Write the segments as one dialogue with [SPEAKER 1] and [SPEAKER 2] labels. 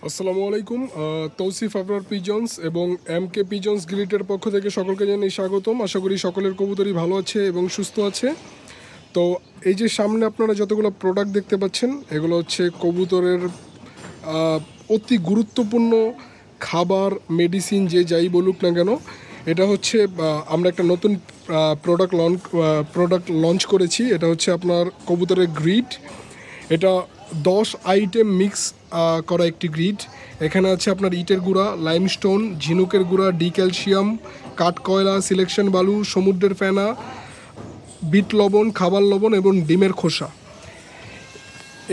[SPEAKER 1] আসসালামু আলাইকুম। তৌসিফ আবরার পিজন্স এবং MK পিজন্স গ্রিটের পক্ষ থেকে সকলকে জানাই স্বাগতম। আশা করি সকলের কবুতরই ভালো আছে এবং সুস্থ আছে। তো এই যে সামনে আপনারা যতগুলো প্রোডাক্ট দেখতে পাচ্ছেন, এগুলো হচ্ছে কবুতরের অতি গুরুত্বপূর্ণ খাবার, মেডিসিন, যে যাই বলুক না কেন। এটা হচ্ছে আমরা একটা নতুন প্রোডাক্ট লঞ্চ করেছি। এটা হচ্ছে আপনার কবুতরের গ্রিড। এটা 10 আইটেম মিক্স করা একটি গ্রিড। এখানে আছে আপনার ইটের গুঁড়া, লাইমস্টোন, ঝিনুকের গুঁড়া, ডি ক্যালসিয়াম, কাঠকয়লা, সিলেকশন বালু, সমুদ্রের ফেনা, বিট লবণ, খাবার লবণ এবং ডিমের খোসা।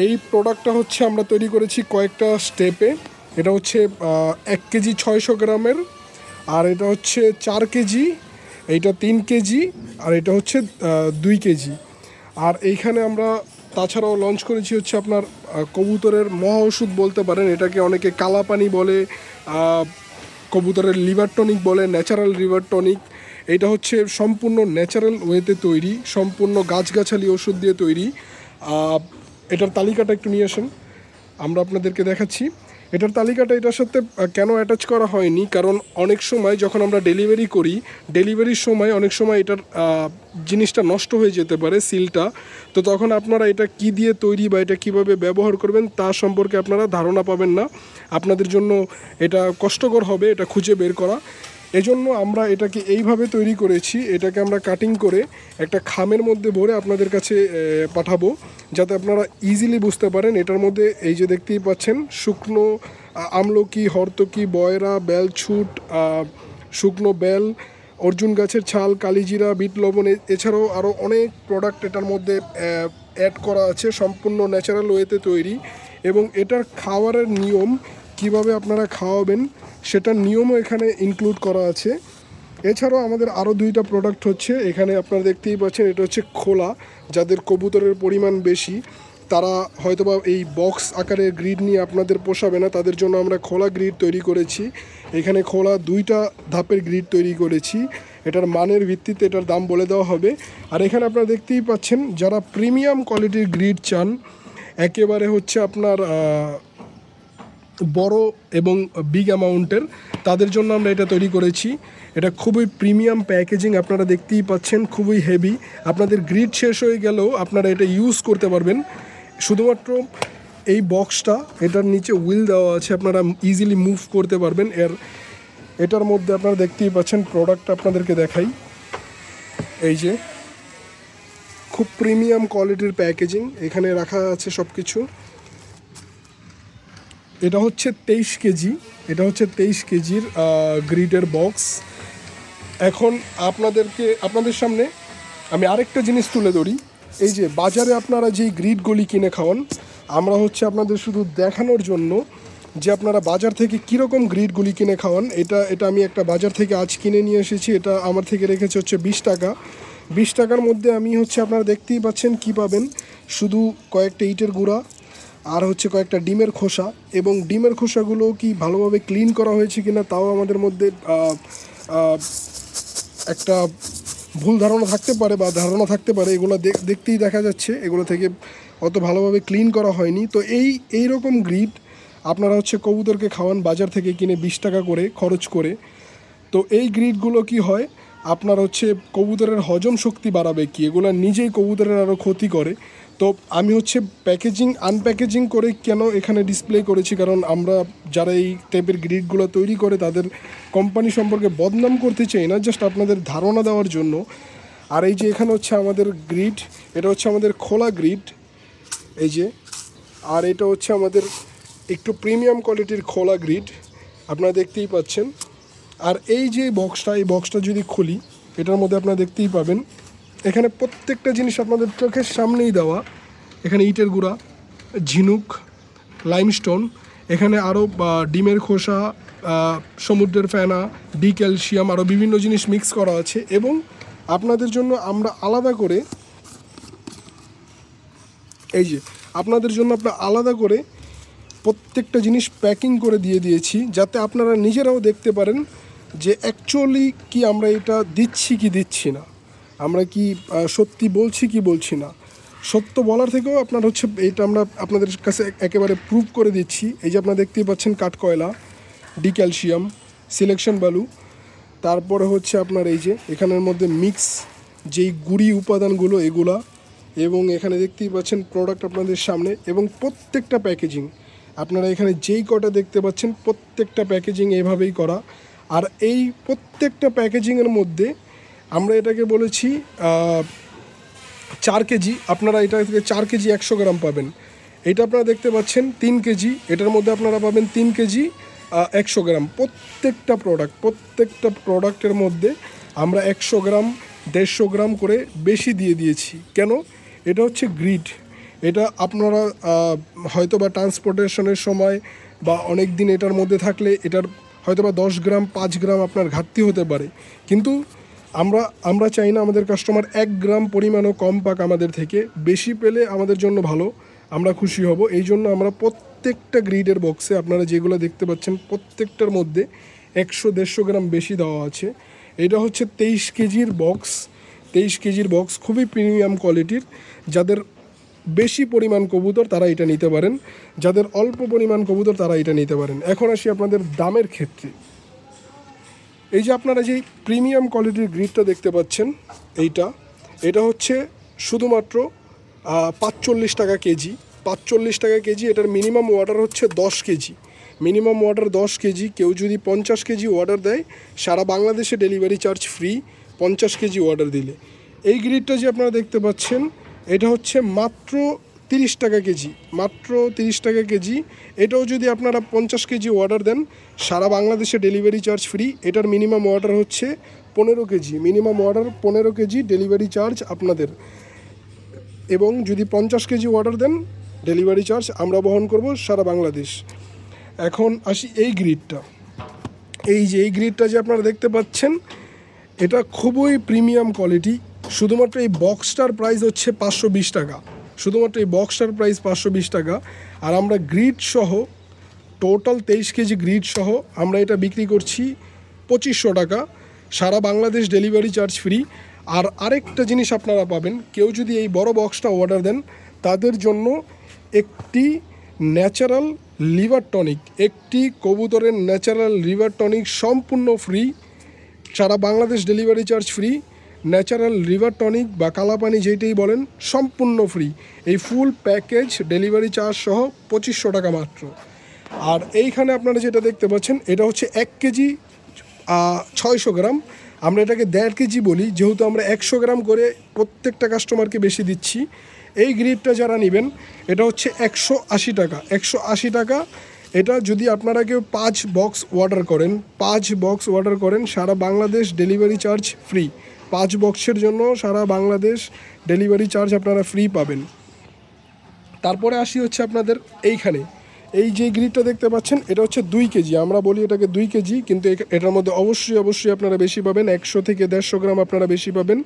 [SPEAKER 1] এই প্রোডাক্টটা হচ্ছে আমরা তৈরি করেছি কয়েকটা স্টেপে। এটা হচ্ছে 1 কেজি 600 গ্রামের, আর এটা হচ্ছে 4 কেজি, এইটা 3 কেজি, আর এটা হচ্ছে 2 কেজি। আর এইখানে আমরা তাছাড়াও লঞ্চ করেছি হচ্ছে আপনার কবুতরের মহা ওষুধ বলতে পারেন এটাকে, অনেকে কালাপানি বলে, কবুতরের লিভার টনিক বলে, ন্যাচারাল লিভার টনিক। এটা হচ্ছে সম্পূর্ণ ন্যাচারাল ওয়েতে তৈরি, সম্পূর্ণ গাছগাছালি ওষুধ দিয়ে তৈরি। এটার তালিকাটা একটু নিয়ে আসেন, আমরা আপনাদেরকে দেখাচ্ছি। এটার তালিকাটা এটার সাথে কেন অ্যাটাচ করা হয়নি, কারণ অনেক সময় যখন আমরা ডেলিভারি করি, ডেলিভারির সময় অনেক সময় এটার জিনিসটা নষ্ট হয়ে যেতে পারে, সিলটা। তো তখন আপনারা এটা কি দিয়ে তৈরি বা এটা কিভাবে ব্যবহার করবেন তা সম্পর্কে আপনারা ধারণা পাবেন না। আপনাদের জন্য এটা কষ্টকর হবে এটা খুঁজে বের করা। এজন্য আমরা এটাকে এইভাবে তৈরি করেছি। এটাকে আমরা কাটিং করে একটা খামের মধ্যে ভরে আপনাদের কাছে পাঠাবো, যাতে আপনারা ইজিলি বুঝতে পারেন। এটার মধ্যে এই যে দেখতেই পাচ্ছেন, শুকনো আমলকি, হরতকি, বয়রা, বেলছুট, শুকনো বেল, অর্জুন গাছের ছাল, কালিজিরা, বিট লবণ, এছাড়াও আরও অনেক প্রোডাক্ট এটার মধ্যে অ্যাড করা আছে, সম্পূর্ণ ন্যাচারাল ওয়েতে তৈরি। এবং এটার খাওয়ারের নিয়ম, কিভাবে আপনারা খাওয়াবেন সেটার নিয়মও এখানে ইনক্লুড করা আছে। এছাড়াও আমাদের আরও 2টা প্রোডাক্ট হচ্ছে এখানে, আপনারা দেখতেই পাচ্ছেন। এটা হচ্ছে খোলা, যাদের কবুতরের পরিমাণ বেশি, তারা হয়তোবা এই বক্স আকারের গ্রিড নিয়ে আপনাদের পোষাবে না, তাদের জন্য আমরা খোলা গ্রিড তৈরি করেছি। এখানে খোলা 2টা ধাপের গ্রিড তৈরি করেছি। এটার মানের ভিত্তিতে এটার দাম বলে দেওয়া হবে। আর এখানে আপনারা দেখতেই পাচ্ছেন, যারা প্রিমিয়াম কোয়ালিটির গ্রিড চান, একেবারে হচ্ছে আপনার বড় এবং বিগ অ্যামাউন্টের, তাদের জন্য আমরা এটা তৈরি করেছি। এটা খুবই প্রিমিয়াম প্যাকেজিং, আপনারা দেখতেই পাচ্ছেন, খুবই হেভি। আপনাদের গ্রিড শেষ হয়ে গেলেও আপনারা এটা ইউজ করতে পারবেন। শুধুমাত্র এই বক্সটা, এটার নিচে হুইল দেওয়া আছে, আপনারা ইজিলি মুভ করতে পারবেন। এটার মধ্যে আপনারা দেখতেই পাচ্ছেন, প্রোডাক্টটা আপনাদেরকে দেখাই। এই যে খুব প্রিমিয়াম কোয়ালিটির প্যাকেজিং, এখানে রাখা আছে সব কিছু। এটা হচ্ছে 23 কেজি, এটা হচ্ছে 23 কেজির গ্রিডের বক্স। এখন আপনাদের সামনে আমি আরেকটা জিনিস তুলে ধরি। এই যে বাজারে আপনারা যেই গ্রিডগুলি কিনে খাওয়ান, আমরা হচ্ছে আপনাদের শুধু দেখানোর জন্য যে আপনারা বাজার থেকে কীরকম গ্রিডগুলি কিনে খাওয়ান। এটা আমি একটা বাজার থেকে আজ কিনে নিয়ে এসেছি। এটা আমার থেকে রেখেছে হচ্ছে 20 টাকা। 20 টাকার মধ্যে আমি হচ্ছে, আপনারা দেখতেই পাচ্ছেন কি পাবেন, শুধু কয়েকটা ইটের গুঁড়া, আর হচ্ছে কয়েকটা ডিমের খোসা। এবং ডিমের খোসাগুলো কি ভালোভাবে ক্লিন করা হয়েছে কিনা তাও আমাদের মধ্যে একটা ভুল ধারণা থাকতে পারে বা ধারণা থাকতে পারে। এগুলো দেখতেই দেখা যাচ্ছে এগুলো থেকে অত ভালোভাবে ক্লিন করা হয়নি। তো এই রকম গ্রিড আপনারা হচ্ছে কবুতরকে খাওয়ান বাজার থেকে কিনে 20 টাকা করে খরচ করে। তো এই গ্রিডগুলো কি হয়, আপনার হচ্ছে কবুতরের হজম শক্তি বাড়াবে কি, এগুলো নিজেই কবুতরের আরও ক্ষতি করে। তো আমি হচ্ছে আনপ্যাকেজিং করে কেন এখানে ডিসপ্লে করেছি, কারণ আমরা যারা এই টাইপের গ্রিডগুলো তৈরি করে তাদের কোম্পানি সম্পর্কে বদনাম করতে চাই না, জাস্ট আপনাদের ধারণা দেওয়ার জন্য। আর এই যে এখানে হচ্ছে আমাদের গ্রিড, এটা হচ্ছে আমাদের খোলা গ্রিড, এই যে। আর এটা হচ্ছে আমাদের একটু প্রিমিয়াম কোয়ালিটির খোলা গ্রিড, আপনারা দেখতেই পাচ্ছেন। আর এই যে এই বক্সটা যদি খুলি, এটার মধ্যে আপনারা দেখতেই পাবেন, এখানে প্রত্যেকটা জিনিস আপনাদের চোখের সামনেই দেওয়া। এখানে ইটের গুঁড়া, ঝিনুক, লাইমস্টোন, এখানে আরও ডিমের খোসা, সমুদ্রের ফেনা, ডি ক্যালসিয়াম, আরও বিভিন্ন জিনিস মিক্স করা আছে। এবং আপনাদের জন্য আমরা আলাদা করে, এই যে আপনাদের জন্য আমরা আলাদা করে প্রত্যেকটা জিনিস প্যাকিং করে দিয়ে দিয়েছি, যাতে আপনারা নিজেরাও দেখতে পারেন যে অ্যাকচুয়ালি কি আমরা এটা দিচ্ছি কি দিচ্ছি না, আমরা কি সত্যি বলছি কি বলছি না। সত্য বলার থেকেও আপনার হচ্ছে এটা আমরা আপনাদের কাছে একেবারে প্রুভ করে দিচ্ছি। এই যে আপনারা দেখতেই পাচ্ছেন কাঠকয়লা, ডিক্যালসিয়াম, সিলেকশন বালু, তারপরে হচ্ছে আপনার এই যে এখানের মধ্যে মিক্স যেই গুঁড়ি উপাদানগুলো এগুলা, এবং এখানে দেখতেই পাচ্ছেন প্রোডাক্ট আপনাদের সামনে, এবং প্রত্যেকটা প্যাকেজিং আপনারা এখানে যেই কটা দেখতে পাচ্ছেন প্রত্যেকটা প্যাকেজিং এভাবেই করা। আর এই প্রত্যেকটা প্যাকেজিংয়ের মধ্যে আমরা এটাকে বলেছি 4 কেজি, আপনারা এটা থেকে 4 কেজি 100 গ্রাম পাবেন। এটা আপনারা দেখতে পাচ্ছেন 3 কেজি, এটার মধ্যে আপনারা পাবেন 3 কেজি 100 গ্রাম। প্রত্যেকটা প্রোডাক্টের মধ্যে আমরা 100 গ্রাম 150 গ্রাম করে বেশি দিয়ে দিয়েছি। কেন? এটা হচ্ছে গ্রিড। এটা আপনারা হয়তো বা ট্রান্সপোর্টেশনের সময় বা অনেক দিন এটার মধ্যে থাকলে এটার হয়তো বা 10 গ্রাম 5 গ্রাম আপনার ঘাটতি হতে পারে, কিন্তু আমরা চাই না আমাদের কাস্টমার 1 গ্রাম পরিমাণও কম পাক আমাদের থেকে, বেশি পেলে আমাদের জন্য ভালো, আমরা খুশি হব। এই জন্য আমরা প্রত্যেকটা গ্রিডের বক্সে আপনারা যেগুলো দেখতে পাচ্ছেন প্রত্যেকটার মধ্যে 100-150 গ্রাম বেশি দেওয়া আছে। এটা হচ্ছে 23 কেজির বক্স। 23 কেজির বক্স খুবই প্রিমিয়াম কোয়ালিটির। যাদের বেশি পরিমাণ কবুতর তারা এটা নিতে পারেন, যাদের অল্প পরিমাণ কবুতর তারা এটা নিতে পারেন। এখন আসি আপনাদের দামের ক্ষেত্রে। এই যে আপনারা যেই প্রিমিয়াম কোয়ালিটির গ্রিডটা দেখতে পাচ্ছেন এটা হচ্ছে শুধুমাত্র 45 টাকা কেজি। 45 টাকা কেজি। এটার মিনিমাম অর্ডার হচ্ছে 10 কেজি। Minimum order 10 KG. কেউ যদি 50 কেজি অর্ডার দেয় সারা বাংলাদেশে delivery charge free 50 KG order দিলে। এই গ্রিডটা যে আপনারা দেখতে পাচ্ছেন এটা হচ্ছে মাত্র 30 টাকা কেজি। মাত্র 30 টাকা কেজি। এটাও যদি আপনারা 50 কেজি অর্ডার দেন সারা বাংলাদেশে ডেলিভারি চার্জ ফ্রি। এটার মিনিমাম অর্ডার হচ্ছে 15 KG. Minimum order 15 KG delivery charge আপনাদের, এবং যদি 50 কেজি অর্ডার দেন ডেলিভারি চার্জ আমরা বহন করব সারা বাংলাদেশ। এখন আসি এই গ্রিডটা। এই গ্রিডটা যে আপনারা দেখতে পাচ্ছেন এটা খুবই প্রিমিয়াম কোয়ালিটি। শুধুমাত্র এই বক্সটার প্রাইস হচ্ছে 520 টাকা। শুধুমাত্র এই বক্সটার প্রাইস 520 টাকা। আর আমরা গ্রিড সহ টোটাল 23 কেজি গ্রিড সহ আমরা এটা বিক্রি করছি 2500 টাকা, সারা বাংলাদেশ ডেলিভারি চার্জ ফ্রি। আর আরেকটা জিনিস আপনারা পাবেন, কেউ যদি এই বড় বক্সটা অর্ডার দেন তাদের জন্য একটি ন্যাচারাল লিভার টনিক, একটি কবুতরের ন্যাচারাল লিভার টনিক সম্পূর্ণ ফ্রি, সারা Bangladesh delivery charge free. Natural liver tonic বা কালাপানি যেইটাই বলেন সম্পূর্ণ ফ্রি। এই ফুল প্যাকেজ ডেলিভারি চার্জ সহ 2500 টাকা মাত্র। আর এইখানে আপনারা যেটা দেখতে পাচ্ছেন এটা হচ্ছে 1 কেজি 600 গ্রাম। আমরা এটাকে 1.5 কেজি বলি, যেহেতু আমরা 100 গ্রাম করে প্রত্যেকটা কাস্টমারকে বেশি দিচ্ছি। এই গ্রিডটা যারা নেবেন এটা হচ্ছে 180 টাকা। 180 টাকা। এটা যদি আপনারা কেউ 5 বক্স অর্ডার করেন সারা বাংলাদেশ ডেলিভারি চার্জ ফ্রি। 5 বক্সের জন্য সারা বাংলাদেশ ডেলিভারি চার্জ আপনারা ফ্রি পাবেন। তারপরে আসি হচ্ছে আপনাদের এইখানে এই যে গ্রিডটা দেখতে পাচ্ছেন এটা হচ্ছে 2 কেজি। আমরা বলি এটাকে 2 কেজি, কিন্তু এটার মধ্যে অবশ্যই আপনারা বেশি পাবেন, 100 থেকে 150 গ্রাম আপনারা বেশি পাবেন।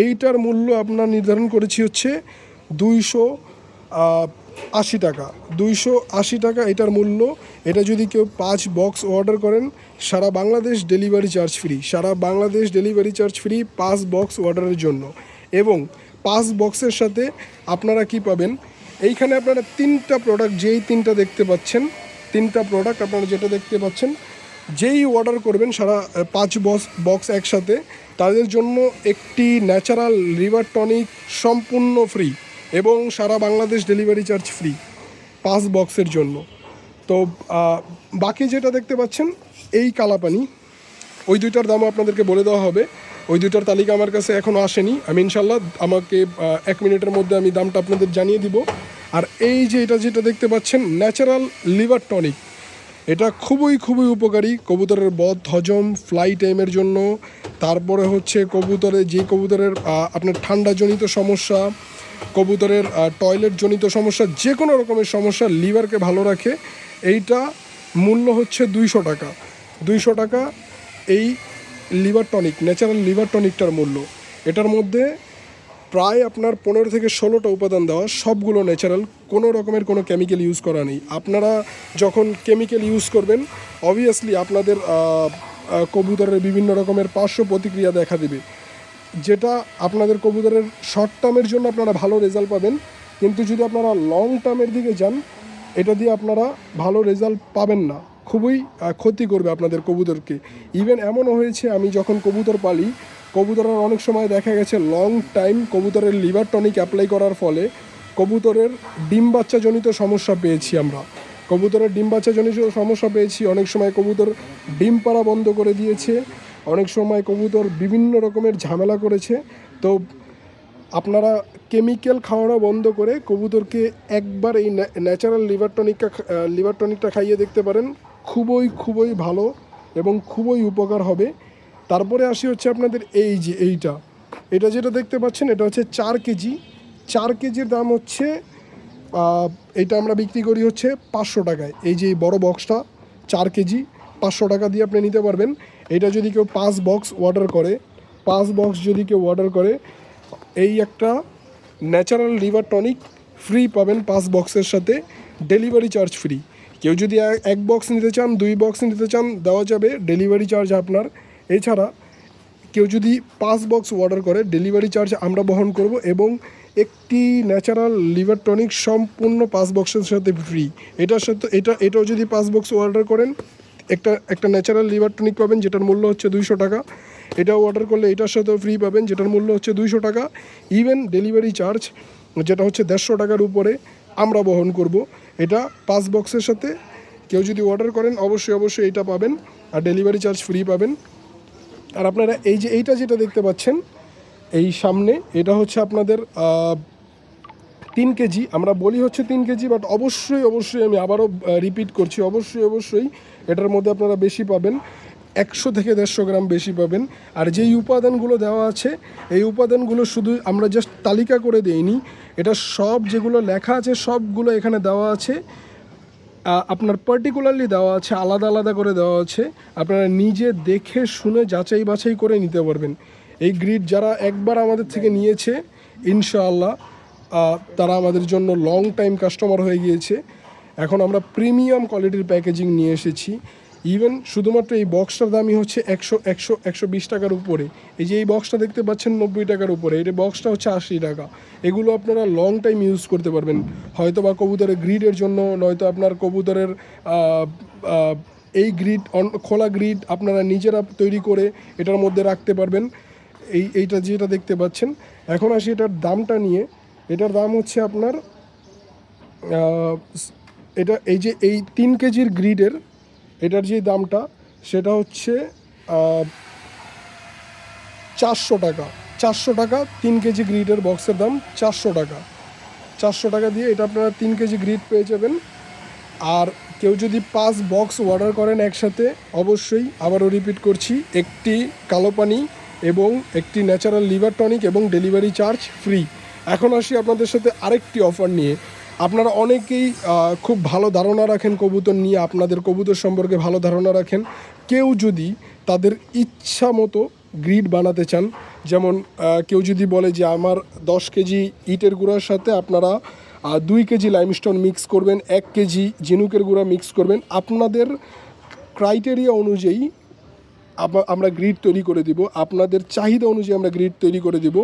[SPEAKER 1] এইটার মূল্য আপনার নির্ধারণ করেছি হচ্ছে 280 টাকা। 280 টাকা এটার মূল্য। এটা যদি কেউ 5 বক্স অর্ডার করেন সারা বাংলাদেশ ডেলিভারি চার্জ ফ্রি। সারা Bangladesh delivery charge free 5 box অর্ডারের জন্য। এবং 5 বক্সের সাথে আপনারা কি পাবেন, এইখানে আপনারা 3টা প্রোডাক্ট, যেই 3টা দেখতে পাচ্ছেন 3টা প্রোডাক্ট আপনারা যেটা দেখতে পাচ্ছেন, যেই অর্ডার করবেন সারা 5 বক্স একসাথে তাদের জন্য একটি ন্যাচারাল লিভার টনিক সম্পূর্ণ ফ্রি এবং সারা বাংলাদেশ ডেলিভারি চার্জ ফ্রি 5 বক্সের জন্য। তো বাকি যেটা দেখতে পাচ্ছেন এই কালাপানি, ওই দুইটার দামও আপনাদেরকে বলে দেওয়া হবে। ওই দুইটার তালিকা আমার কাছে এখনও আসেনি, আমি ইনশাল্লাহ আমাকে 1 মিনিটের মধ্যে আমি দামটা আপনাদের জানিয়ে দিব। আর এই যে যেটা দেখতে পাচ্ছেন ন্যাচারাল লিভার টনিক, এটা খুবই উপকারী কবুতরের বদ হজম, ফ্লাই টাইমের জন্য। তারপরে হচ্ছে কবুতরের আপনার ঠান্ডাজনিত সমস্যা, কবুতরের টয়লেটজনিত সমস্যা, যে কোনো রকমের সমস্যা লিভারকে ভালো রাখে। এইটা মূল্য হচ্ছে 200 টাকা। 200 টাকা এই লিভার টনিক, ন্যাচারাল লিভার টনিকটার মূল্য। এটার মধ্যে প্রায় আপনার 15 থেকে 16টা উপাদান দেওয়া, সবগুলো ন্যাচারাল, কোনো রকমের কোনো কেমিক্যাল ইউজ করা নেই। আপনারা যখন কেমিক্যাল ইউজ করবেন অবভিয়াসলি আপনাদের কবুতরের বিভিন্ন রকমের পার্শ্ব প্রতিক্রিয়া দেখা দেবে। যেটা আপনাদের কবুতরের শর্ট টার্মের জন্য আপনারা ভালো রেজাল্ট পাবেন, কিন্তু যদি আপনারা লং টার্মের দিকে যান এটা দিয়ে আপনারা ভালো রেজাল্ট পাবেন না, খুবই ক্ষতি করবে আপনাদের কবুতরকে। ইভেন এমনও হয়েছে আমি যখন কবুতর পালি, কবুতরের অনেক সময় দেখা গেছে লং টাইম কবুতরের লিভার টনিক অ্যাপ্লাই করার ফলে কবুতরের ডিম বাচ্চাজনিত সমস্যা পেয়েছি আমরা। কবুতরের ডিম বাচ্চাজনিত সমস্যা পেয়েছি, অনেক সময় কবুতর ডিম পাড়া বন্ধ করে দিয়েছে, অনেক সময় কবুতর বিভিন্ন রকমের ঝামেলা করেছে। তো আপনারা কেমিক্যাল খাওয়ানো বন্ধ করে কবুতরকে একবার এই ন্যাচারাল লিভার টনিকটা খাইয়ে দেখতে পারেন, খুবই ভালো এবং খুবই উপকার হবে। তারপরে আসি হচ্ছে আপনাদের এই যে এটা যেটা দেখতে পাচ্ছেন এটা হচ্ছে 4 কেজি। 4 কেজির দাম হচ্ছে এটা আমরা বিক্রি করি হচ্ছে 500 টাকায়। এই যে বড় বক্সটা 4 কেজি 500 টাকা দিয়ে আপনি নিতে পারবেন। এটা যদি কেউ 5 বক্স অর্ডার করে, 5 বক্স যদি কেউ অর্ডার করে এই একটা ন্যাচারাল লিভার টনিক ফ্রি পাবেন 5 বক্সের সাথে, ডেলিভারি চার্জ ফ্রি। কেউ যদি 1 বক্স নিতে চান, 2 বক্স নিতে চান দেওয়া যাবে, ডেলিভারি চার্জ আপনার। এছাড়া কেউ যদি 5 বক্স অর্ডার করে ডেলিভারি চার্জ আমরা বহন করব এবং একটি ন্যাচারাল লিভার টনিক সম্পূর্ণ 5 বক্সের সাথে ফ্রি। এটার সাথে এটাও যদি 5 বক্স অর্ডার করেন একটা ন্যাচারাল লিভার টনিক পাবেন যেটার মূল্য হচ্ছে 200 টাকা। এটাও অর্ডার করলে এটার সাথেও ফ্রি পাবেন যেটার মূল্য হচ্ছে 200 টাকা। ইভেন ডেলিভারি চার্জ যেটা হচ্ছে 150 টাকার উপরে আমরা বহন করব। এটা 5 বক্সের সাথে কেউ যদি অর্ডার করেন অবশ্যই এটা পাবেন, আর ডেলিভারি চার্জ ফ্রি পাবেন। আর আপনারা এই যে এইটা যেটা দেখতে পাচ্ছেন এই সামনে, এটা হচ্ছে আপনাদের 3 কেজি। আমরা বলি হচ্ছে 3 কেজি, বাট অবশ্যই আমি আবারও রিপিট করছি, অবশ্যই এটার মধ্যে আপনারা বেশি পাবেন, 100 থেকে 150 গ্রাম বেশি পাবেন। আর যেই উপাদানগুলো দেওয়া আছে এই উপাদানগুলো শুধু আমরা জাস্ট তালিকা করে দেইনি, এটা সব যেগুলো লেখা আছে সবগুলো এখানে দেওয়া আছে, আপনার পার্টিকুলারলি দেওয়া আছে, আলাদা করে দেওয়া আছে। আপনারা নিজে দেখে শুনে যাচাই বাছাই করে নিতে পারবেন। এই গ্রিড যারা একবার আমাদের থেকে নিয়েছে ইনশাআল্লাহ তারা আমাদের জন্য লং টাইম কাস্টমার হয়ে গিয়েছে। এখন আমরা প্রিমিয়াম কোয়ালিটির প্যাকেজিং নিয়ে এসেছি। ইভেন শুধুমাত্র এই বক্সটার দামই হচ্ছে 120 টাকার উপরে। এই যে এই বক্সটা দেখতে পাচ্ছেন 90 টাকার উপরে, এই বক্সটা হচ্ছে 80 টাকা। এগুলো আপনারা লং টাইম ইউজ করতে পারবেন, হয়তো বা কবুতরের গ্রিডের জন্য, নয়তো আপনার কবুতরের এই গ্রিড খোলা গ্রিড আপনারা নিজেরা তৈরি করে এটার মধ্যে রাখতে পারবেন। এইটা যেটা দেখতে পাচ্ছেন। এখন আসি এটার দামটা নিয়ে। এটার দাম হচ্ছে আপনার এই যে এই 3 কেজির গ্রিডের এটার যে দামটা সেটা হচ্ছে 400 টাকা। 400 টাকা 3 কেজি গ্রিডের বক্সের দাম 400 টাকা। 400 টাকা দিয়ে এটা আপনারা 3 কেজি গ্রিড পেয়ে যাবেন। আর কেউ যদি 5 বক্স অর্ডার করেন একসাথে, অবশ্যই আবারও রিপিট করছি, একটি কালো পানি এবং একটি ন্যাচারাল লিভার টনিক এবং ডেলিভারি চার্জ ফ্রি। এখন আসি আপনাদের সাথে আরেকটি অফার নিয়ে। আপনারা অনেকেই খুব ভালো ধারণা রাখেন কবুতর নিয়ে, আপনাদের কবুতর সম্পর্কে ভালো ধারণা রাখেন। কেউ যদি তাদের ইচ্ছা মতো গ্রিড বানাতে চান, যেমন কেউ যদি বলে যে আমার 10 কেজি ইটের গুঁড়ার সাথে আপনারা 2 কেজি লাইমস্টোন মিক্স করবেন, 1 কেজি ঝিনুকের গুঁড়া মিক্স করবেন, আপনাদের ক্রাইটেরিয়া অনুযায়ী আমরা গ্রিড তৈরি করে দিব, আপনাদের চাহিদা অনুযায়ী আমরা গ্রিড তৈরি করে দিব।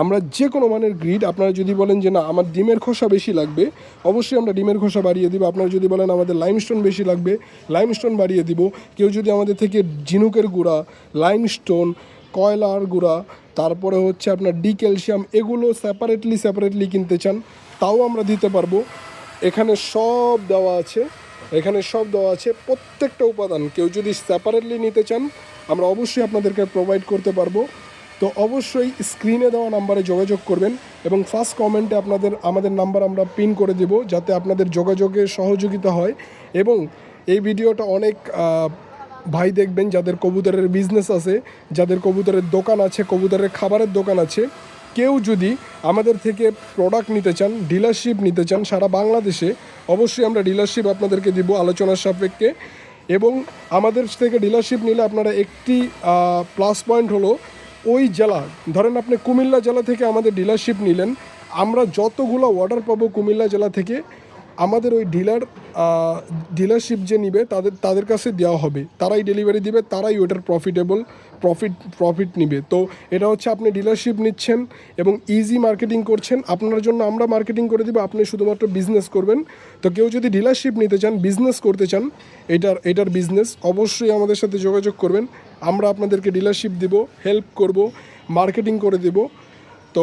[SPEAKER 1] আমরা যে কোনো মানের গ্রিড, আপনারা যদি বলেন যে না আমার ডিমের খোসা বেশি লাগবে, অবশ্যই আমরা ডিমের খোসা বাড়িয়ে দিব। আপনারা যদি বলেন আমাদের লাইমস্টোন বেশি লাগবে, লাইমস্টোন বাড়িয়ে দিব। কেউ যদি আমাদের থেকে ঝিনুকের গুঁড়া, লাইমস্টোন, কয়লার গুঁড়া, তারপরে হচ্ছে আপনার ডি ক্যালসিয়াম, এগুলো সেপারেটলি কিনতে চান, তাও আমরা দিতে পারবো। এখানে সব দেওয়া আছে, প্রত্যেকটা উপাদান কেউ যদি সেপারেটলি নিতে চান আমরা অবশ্যই আপনাদেরকে প্রোভাইড করতে পারবো। তো অবশ্যই স্ক্রিনে দেওয়া নাম্বারে যোগাযোগ করবেন এবং ফার্স্ট কমেন্টে আমাদের নাম্বার আমরা পিন করে দেব, যাতে আপনাদের যোগাযোগে সহযোগিতা হয়। এবং এই ভিডিওটা অনেক ভাই দেখবেন যাদের কবুতরের বিজনেস আছে, যাদের কবুতরের দোকান আছে, কবুতরের খাবারের দোকান আছে। কেউ যদি আমাদের থেকে প্রোডাক্ট নিতে চান, ডিলারশিপ নিতে চান সারা বাংলাদেশে, অবশ্যই আমরা ডিলারশিপ আপনাদেরকে দিব আলোচনার সাপেক্ষে। এবং আমাদের থেকে ডিলারশিপ নিলে আপনারা একটি প্লাস পয়েন্ট হলো, ওই জেলা, ধরেন আপনি কুমিল্লা জেলা থেকে আমাদের ডিলারশিপ নিলেন, আমরা যতগুলো অর্ডার পাবো কুমিল্লা জেলা থেকে আমাদের ওই ডিলারশিপ যে নিবে তাদের কাছে দেওয়া হবে, তারাই ডেলিভারি দিবে, তারাই ওটার প্রফিট নিবে। তো এটা হচ্ছে আপনি ডিলারশিপ নিচ্ছেন এবং ইজি মার্কেটিং করছেন, আপনার জন্য আমরা মার্কেটিং করে দিব, আপনি শুধুমাত্র বিজনেস করবেন। তো কেউ যদি ডিলারশিপ নিতে চান, বিজনেস করতে চান, এটার বিজনেস, অবশ্যই আমাদের সাথে যোগাযোগ করবেন। আমরা আপনাদেরকে ডিলারশিপ দিব, হেল্প করব, মার্কেটিং করে দেব। তো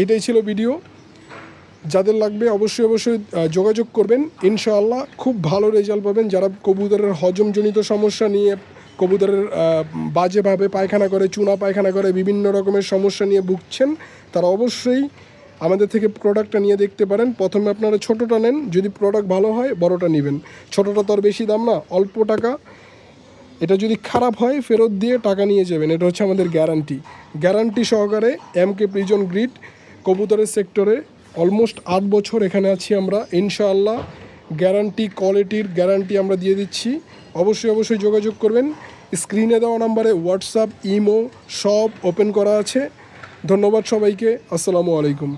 [SPEAKER 1] এইটাই ছিল ভিডিও। যাদের লাগবে অবশ্যই যোগাযোগ করবেন, ইনশাআল্লাহ খুব ভালো রেজাল্ট পাবেন। যারা কবুতরের হজমজনিত সমস্যা নিয়ে, কবুতরের বাজেভাবে পায়খানা করে, চুনা পায়খানা করে, বিভিন্ন রকমের সমস্যা নিয়ে ভুগছেন, তারা অবশ্যই আমাদের থেকে প্রোডাক্টটা নিয়ে দেখতে পারেন। প্রথমে আপনারা ছোটোটা নেন, যদি প্রোডাক্ট ভালো হয় বড়টা নেবেন। ছোটোটা তো আর বেশি দাম না, অল্প টাকা। এটা যদি খারাপ হয় ফেরত দিয়ে টাকা নিয়ে যাবেন, এটা হচ্ছে আমাদের গ্যারান্টি সহকারে। এমকে প্রিজন গ্রিড কবুতরের সেক্টরে অলমোস্ট 8 বছর এখানে আছি আমরা, ইনশাআল্লাহ গ্যারান্টি, কোয়ালিটির গ্যারান্টি আমরা দিয়ে দিচ্ছি। অবশ্যই যোগাযোগ করবেন। স্ক্রিনে দেওয়া নাম্বারে হোয়াটসঅ্যাপ, ইমো সব ওপেন করা আছে। ধন্যবাদ সবাইকে, আসসালামু আলাইকুম।